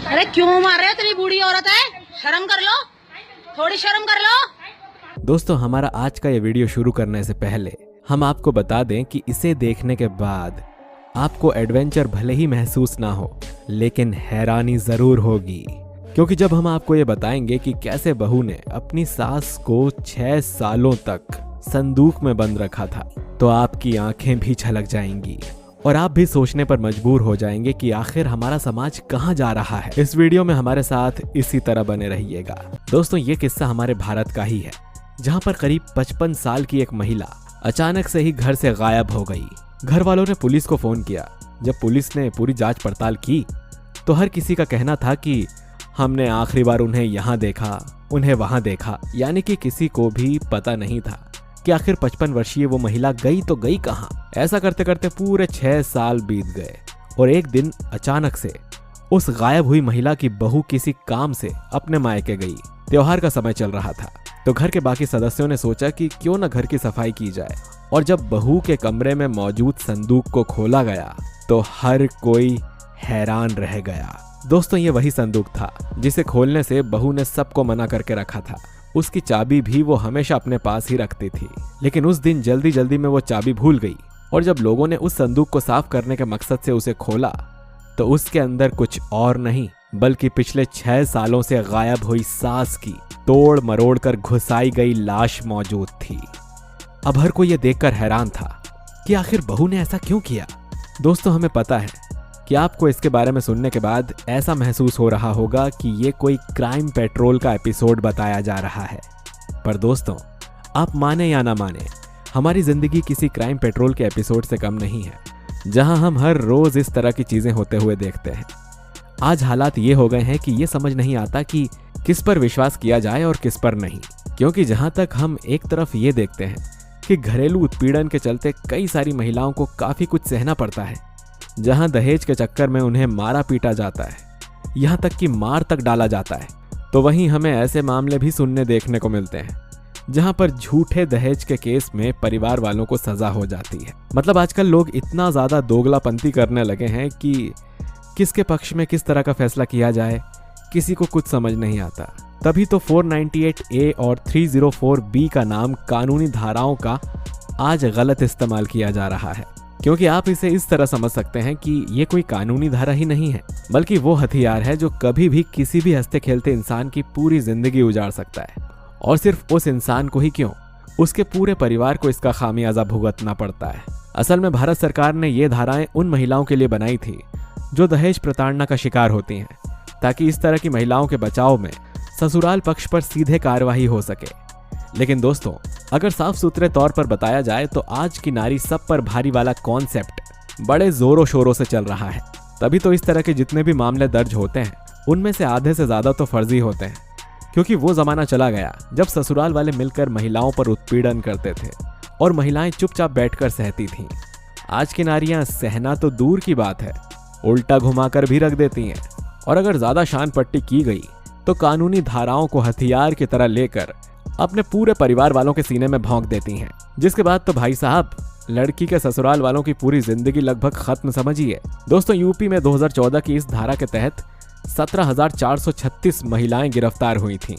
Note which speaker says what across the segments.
Speaker 1: अरे क्यों मार रहे हो? इतनी बूढ़ी औरत है, शर्म कर लो, थोड़ी शर्म कर लो।
Speaker 2: दोस्तों, हमारा आज का ये वीडियो शुरू करने से पहले हम आपको बता दें कि इसे देखने के बाद आपको एडवेंचर भले ही महसूस ना हो, लेकिन हैरानी जरूर होगी। क्योंकि जब हम आपको ये बताएंगे कि कैसे बहू ने अपनी सास को 6 सालों तक संदूक में बंद रखा था, तो आपकी आंखें भी छलक जाएंगी और आप भी सोचने पर मजबूर हो जाएंगे कि आखिर हमारा समाज कहां जा रहा है। इस वीडियो में हमारे साथ इसी तरह बने रहिएगा। दोस्तों, ये किस्सा हमारे भारत का ही है, जहां पर करीब 55 साल की एक महिला अचानक से ही घर से गायब हो गई। घर वालों ने पुलिस को फोन किया। जब पुलिस ने पूरी जांच पड़ताल की तो हर किसी का कहना था कि हमने आखिरी बार उन्हें यहाँ देखा, उन्हें वहां देखा, यानी कि किसी को भी पता नहीं था कि आखिर 55 वर्षीय वो महिला गई तो गई कहां। ऐसा करते करते पूरे 6 साल बीत गए और एक दिन अचानक से उस गायब हुई महिला की बहू किसी काम से अपने मायके गई। त्योहार का समय चल रहा था तो घर के बाकी सदस्यों ने सोचा कि क्यों न घर की सफाई की जाए, और जब बहू के कमरे में मौजूद संदूक को खोला गया तो हर कोई हैरान रह गया। दोस्तों, ये वही संदूक था जिसे खोलने से बहू ने सबको मना करके रखा था। उसकी चाबी भी वो हमेशा अपने पास ही रखती थी, लेकिन उस दिन जल्दी जल्दी में वो चाबी भूल गई और जब लोगों ने उस संदूक को साफ करने के मकसद से उसे खोला तो उसके अंदर कुछ और नहीं बल्कि पिछले 6 सालों से गायब हुई सास की तोड़ मरोड़ कर घुसाई गई लाश मौजूद थी। अब हर कोई ये देखकर हैरान था कि आखिर बहू ने ऐसा क्यों किया। दोस्तों, हमें पता है कि आपको इसके बारे में सुनने के बाद ऐसा महसूस हो रहा होगा कि ये कोई क्राइम पेट्रोल का एपिसोड बताया जा रहा है। पर दोस्तों, आप माने या ना माने, हमारी जिंदगी किसी क्राइम पेट्रोल के एपिसोड से कम नहीं है, जहां हम हर रोज इस तरह की चीजें होते हुए देखते हैं। आज हालात ये हो गए हैं कि ये समझ नहीं आता कि किस पर विश्वास किया जाए और किस पर नहीं। क्योंकि जहां तक हम एक तरफ ये देखते हैं कि घरेलू उत्पीड़न के चलते कई सारी महिलाओं को काफी कुछ सहना पड़ता है, जहां दहेज के चक्कर में उन्हें मारा पीटा जाता है, यहां तक कि मार तक डाला जाता है, तो वहीं हमें ऐसे मामले भी सुनने देखने को मिलते हैं जहां पर झूठे दहेज के केस में परिवार वालों को सजा हो जाती है। मतलब आजकल लोग इतना ज्यादा दोगलापंती करने लगे हैं कि किसके पक्ष में किस तरह का फैसला किया जाए किसी को कुछ समझ नहीं आता। तभी तो 498A और 304B का नाम कानूनी धाराओं का आज गलत इस्तेमाल किया जा रहा है, क्योंकि आप इसे इस तरह समझ सकते हैं कि ये कोई कानूनी धारा ही नहीं है, बल्कि वो हथियार है जो कभी भी किसी भी हंसते खेलते इंसान की पूरी जिंदगी उजाड़ सकता है। और सिर्फ उस इंसान को ही क्यों, उसके पूरे परिवार को इसका खामियाजा भुगतना पड़ता है। असल में भारत सरकार ने ये धाराएं उन महिलाओं के लिए बनाई थी जो दहेज प्रताड़ना का शिकार होती हैं, ताकि इस तरह की महिलाओं के बचाव में ससुराल पक्ष पर सीधे कार्यवाही हो सके। लेकिन दोस्तों, अगर साफ सुथरे तौर पर बताया जाए तो आज की नारी सब पर भारी वाला कॉन्सेप्ट बड़े जोरों शोरों से चल रहा है। तभी तो इस तरह के जितने भी मामले दर्ज होते हैं उनमें से आधे से ज्यादा तो फर्जी होते हैं, क्योंकि वो जमाना चला गया जब ससुराल वाले मिलकर महिलाओं पर उत्पीड़न करते थे और महिलाएं चुपचाप बैठकर सहती थीं। आज की नारियां सहना तो दूर की बात है, उल्टा घुमाकर भी रख देती हैं, और अगर ज्यादा शान पट्टी की गई तो कानूनी धाराओं को हथियार की तरह लेकर अपने पूरे परिवार वालों के सीने में भौंक देती हैं। जिसके बाद तो भाई साहब, लड़की के ससुराल वालों की पूरी जिंदगी लगभग खत्म समझिए। दोस्तों, यूपी में 2014 की इस धारा के तहत 17,436 महिलाएं गिरफ्तार हुई थीं,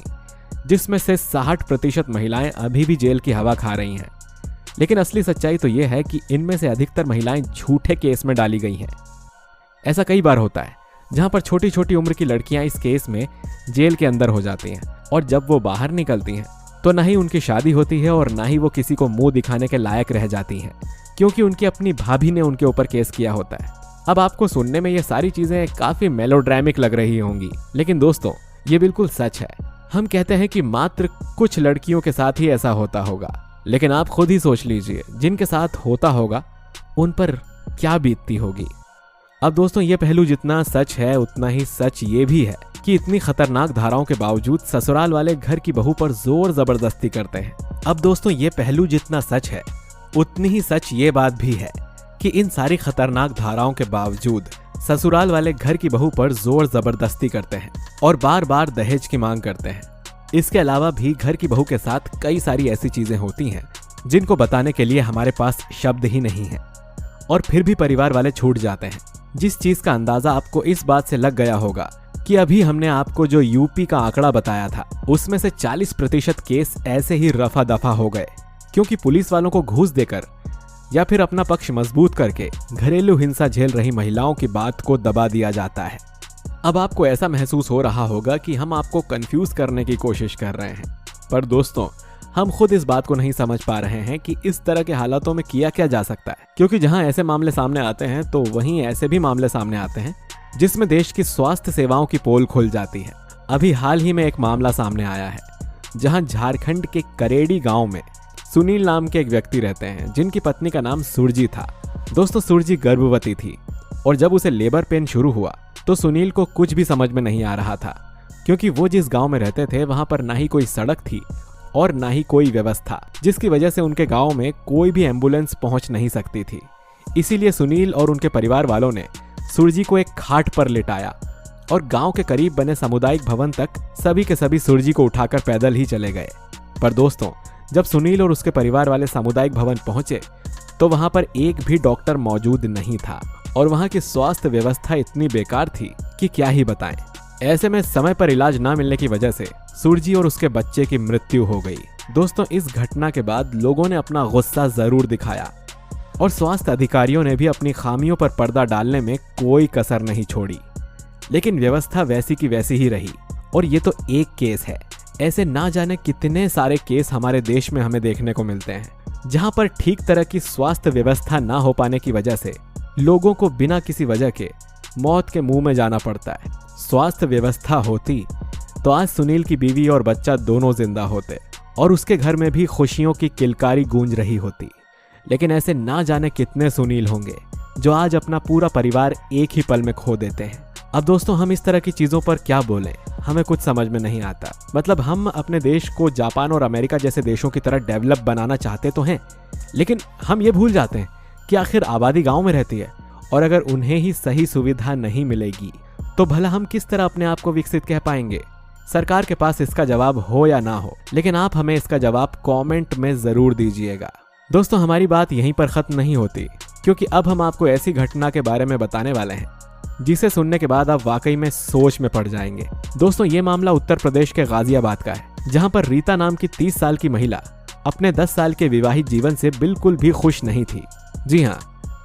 Speaker 2: जिसमें से 60% महिलाएं अभी भी जेल की हवा खा रही हैं। लेकिन असली सच्चाई तो यह है कि इनमें से अधिकतर महिलाएं झूठे केस में डाली गई हैं। ऐसा कई बार होता है जहां पर छोटी छोटी उम्र की लड़कियां इस केस में जेल के अंदर हो जाती हैं, और जब वो बाहर निकलती हैं तो न ही उनकी शादी होती है और न ही वो किसी को मुंह दिखाने के लायक रह जाती हैं, क्योंकि उनकी अपनी भाभी ने उनके ऊपर केस किया होता है। अब आपको सुनने में ये सारी चीजें काफी मेलोड्रामिक लग रही होंगी, लेकिन दोस्तों, ये बिल्कुल सच है। हम कहते हैं कि मात्र कुछ लड़कियों के साथ ही ऐसा होता होगा, लेकिन आप खुद ही सोच लीजिए जिनके साथ होता होगा उन पर क्या बीतती होगी। अब दोस्तों, ये पहलू जितना सच है उतना ही सच ये भी है कि इतनी खतरनाक धाराओं के बावजूद ससुराल वाले घर की बहू पर जोर जबरदस्ती करते हैं। अब दोस्तों, ये पहलू जितना सच है उतनी ही सच ये बात भी है कि इन सारी खतरनाक धाराओं के बावजूद ससुराल वाले घर की बहू पर जोर जबरदस्ती करते हैं और बार बार दहेज की मांग करते हैं। इसके अलावा भी घर की बहू के साथ कई सारी ऐसी चीजें होती हैं जिनको बताने के लिए हमारे पास शब्द ही नहीं है, और फिर भी परिवार वाले छूट जाते हैं। जिस चीज का अंदाजा आपको इस बात से लग गया होगा कि अभी हमने आपको जो यूपी का आंकड़ा बताया था उसमें से 40% केस ऐसे ही रफा दफा हो गए, क्योंकि पुलिस वालों को घूस देकर या फिर अपना पक्ष मजबूत करके घरेलू हिंसा झेल रही महिलाओं की बात को दबा दिया जाता है। अब आपको ऐसा महसूस हो रहा होगा कि हम आपको कंफ्यूज करने की कोशिश कर रहे हैं, पर दोस्तों हम खुद इस बात को नहीं समझ पा रहे हैं कि इस तरह के हालातों में किया क्या जा सकता है, क्योंकि जहां ऐसे मामले सामने आते हैं तो वहीं ऐसे भी मामले सामने आते हैं जिसमें देश की स्वास्थ्य सेवाओं की पोल खुल जाती है। अभी हाल ही में एक मामला सामने आया है जहां झारखंड के करेड़ी गांव में सुनील नाम के एक व्यक्ति रहते हैं जिनकी पत्नी का नाम सुरजी था। दोस्तों सुरजी गर्भवती थी और जब उसे लेबर पेन शुरू हुआ तो सुनील को कुछ भी समझ में नहीं आ रहा था, क्योंकि वो जिस गांव में रहते थे वहां पर ना ही कोई सड़क थी और ना ही कोई व्यवस्था, जिसकी वजह से उनके गांव में कोई भी एम्बुलेंस पहुंच नहीं सकती थी। इसीलिए सुनील और उनके परिवार वालों ने सुरजी को एक खाट पर लिटाया और गांव के करीब बने सामुदायिक भवन तक सभी के सभी सुरजी को उठाकर पैदल ही चले गए। पर दोस्तों जब सुनील और उसके परिवार वाले सामुदायिक भवन पहुंचे तो वहां पर एक भी डॉक्टर मौजूद नहीं था और वहां की स्वास्थ्य व्यवस्था इतनी बेकार थी कि क्या ही बताएं। ऐसे में समय पर इलाज ना मिलने की वजह से सुरजी और उसके बच्चे की मृत्यु हो गई। दोस्तों इस घटना के बाद लोगों ने अपना गुस्सा जरूर दिखाया और स्वास्थ्य अधिकारियों ने भी अपनी खामियों पर पर्दा डालने में कोई कसर नहीं छोड़ी, लेकिन व्यवस्था वैसी की वैसी ही रही। और ये तो एक केस है, ऐसे ना जाने कितने सारे केस हमारे देश में हमें देखने को मिलते हैं जहां पर ठीक तरह की स्वास्थ्य व्यवस्था ना हो पाने की वजह से लोगों को बिना किसी वजह के मौत के मुंह में जाना पड़ता है। स्वास्थ्य व्यवस्था होती तो आज सुनील की बीवी और बच्चा दोनों जिंदा होते और उसके घर में भी खुशियों की किलकारी गूंज रही होती। लेकिन ऐसे ना जाने कितने सुनील होंगे जो आज अपना पूरा परिवार एक ही पल में खो देते हैं। अब दोस्तों हम इस तरह की चीजों पर क्या बोलें, हमें कुछ समझ में नहीं आता। मतलब हम अपने देश को जापान और अमेरिका जैसे देशों की तरह डेवलप बनाना चाहते तो हैं, लेकिन हम ये भूल जाते हैं कि आखिर आबादी गांव में रहती है और अगर उन्हें ही सही सुविधा नहीं मिलेगी तो भला हम किस तरह अपने आप को विकसित कह पाएंगे। सरकार के पास इसका जवाब हो या ना हो, लेकिन आप हमें इसका जवाब कमेंट में जरूर दीजिएगा। दोस्तों हमारी बात यहीं पर खत्म नहीं होती, क्योंकि अब हम आपको ऐसी घटना के बारे में बताने वाले हैं जिसे सुनने के बाद आप वाकई में सोच में पड़ जाएंगे। दोस्तों ये मामला उत्तर प्रदेश के गाजियाबाद का है, जहां पर रीता नाम की 30 साल की महिला अपने 10 साल के विवाहित जीवन से बिल्कुल भी खुश नहीं थी। जी हाँ,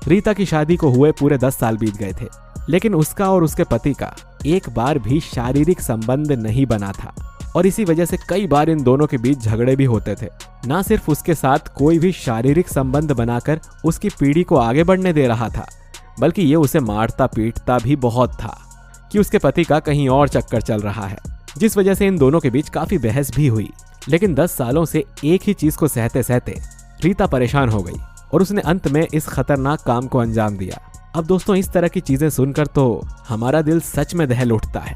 Speaker 2: रीता की शादी को हुए पूरे 10 साल बीत गए थे, लेकिन उसका और उसके पति का एक बार भी शारीरिक संबंध नहीं बना था और इसी वजह से कई बार इन दोनों के बीच झगड़े भी होते थे। ना सिर्फ उसके साथ कोई भी शारीरिक संबंध बनाकर उसकी पीढ़ी को आगे बढ़ने दे रहा था, बल्कि ये उसे मारता पीटता भी बहुत था कि उसके पति का कहीं और चक्कर चल रहा है, जिस वजह से इन दोनों के बीच काफी बहस भी हुई। लेकिन 10 सालों से एक ही चीज को सहते सहते रीता परेशान हो गई और उसने अंत में इस खतरनाक काम को अंजाम दिया। अब दोस्तों इस तरह की चीजें सुनकर तो हमारा दिल सच में दहल उठता है।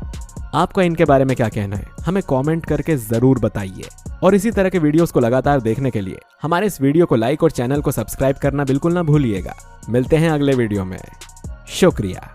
Speaker 2: आपका इनके बारे में क्या कहना है, हमें कमेंट करके जरूर बताइए। और इसी तरह के वीडियोस को लगातार देखने के लिए हमारे इस वीडियो को लाइक और चैनल को सब्सक्राइब करना बिल्कुल ना भूलिएगा। मिलते हैं अगले वीडियो में। शुक्रिया।